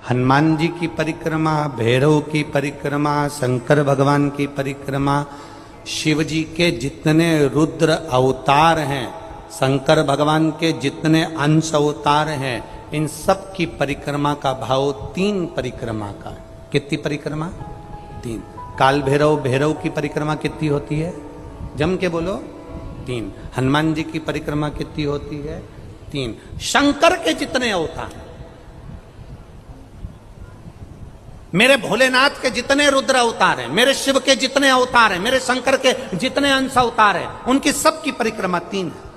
हनुमान जी की परिक्रमा, भैरव की परिक्रमा, शंकर भगवान की परिक्रमा, शिव जी के जितने रुद्र अवतार हैं, शंकर भगवान के जितने अंश अवतार हैं, इन सब की परिक्रमा का भाव 3 परिक्रमा का। कितनी परिक्रमा? 3। काल भैरव, भैरव की परिक्रमा कितनी होती है? जम के बोलो, 3। हनुमान जी की परिक्रमा कितनी होती है? 3। शंकर के जितने अवतार, मेरे भोलेनाथ के जितने रुद्र अवतार हैं, मेरे शिव के जितने अवतार हैं, मेरे शंकर के जितने अंश अवतार हैं, उनकी सबकी परिक्रमा 3 है।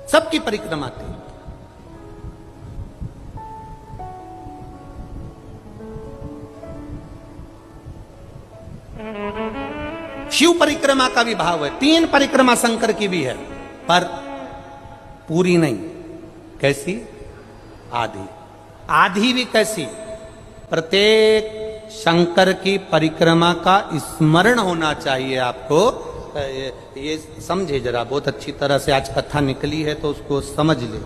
सबकी परिक्रमा 3। शिव परिक्रमा का भी भाव है, 3 परिक्रमा शंकर की भी है, पर पूरी नहीं। कैसी? आधी। आधी भी कैसी? प्रत्येक शंकर की परिक्रमा का स्मरण होना चाहिए आपको। ये समझे जरा, बहुत अच्छी तरह से आज कथा निकली है तो उसको समझ ले।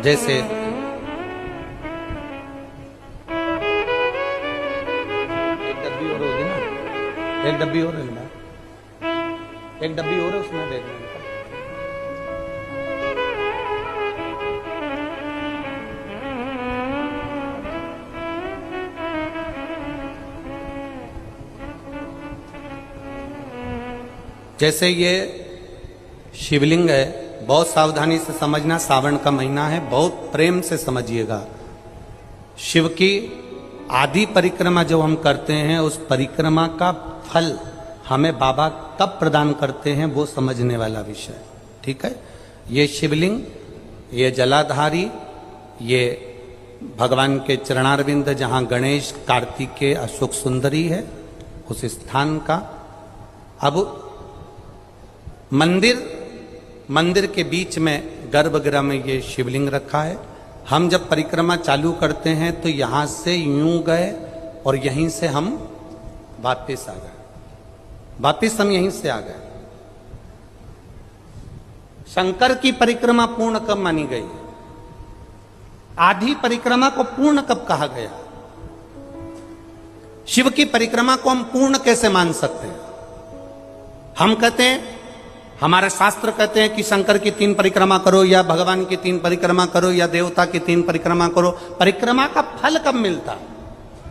जैसे एक डब्बी और है ना, एक डब्बी और है उसमें देख लें। जैसे ये शिवलिंग है, बहुत सावधानी से समझना, सावन का महीना है, बहुत प्रेम से समझिएगा। शिव की आदि परिक्रमा जो हम करते हैं, उस परिक्रमा का फल हमें बाबा कब प्रदान करते हैं वो समझने वाला विषय, ठीक है। ये शिवलिंग, ये जलाधारी, ये भगवान के चरणारविंद जहां गणेश, कार्तिकेय, अशोक सुंदरी है, उस स्थान का। अब मंदिर के बीच में गर्भगृह में ये शिवलिंग रखा है। हम जब परिक्रमा चालू करते हैं तो यहां से यूं गए और यहीं से हम वापिस आ गए, वापिस हम यहीं से आ गए। शंकर की परिक्रमा पूर्ण कब मानी गई? आधी परिक्रमा को पूर्ण कब कहा गया? शिव की परिक्रमा को हम पूर्ण कैसे मान सकते हैं? हम कहते हैं, हमारे शास्त्र कहते हैं कि शंकर की 3 परिक्रमा करो, या भगवान की 3 परिक्रमा करो, या देवता की 3 परिक्रमा करो। परिक्रमा का फल कब मिलता है?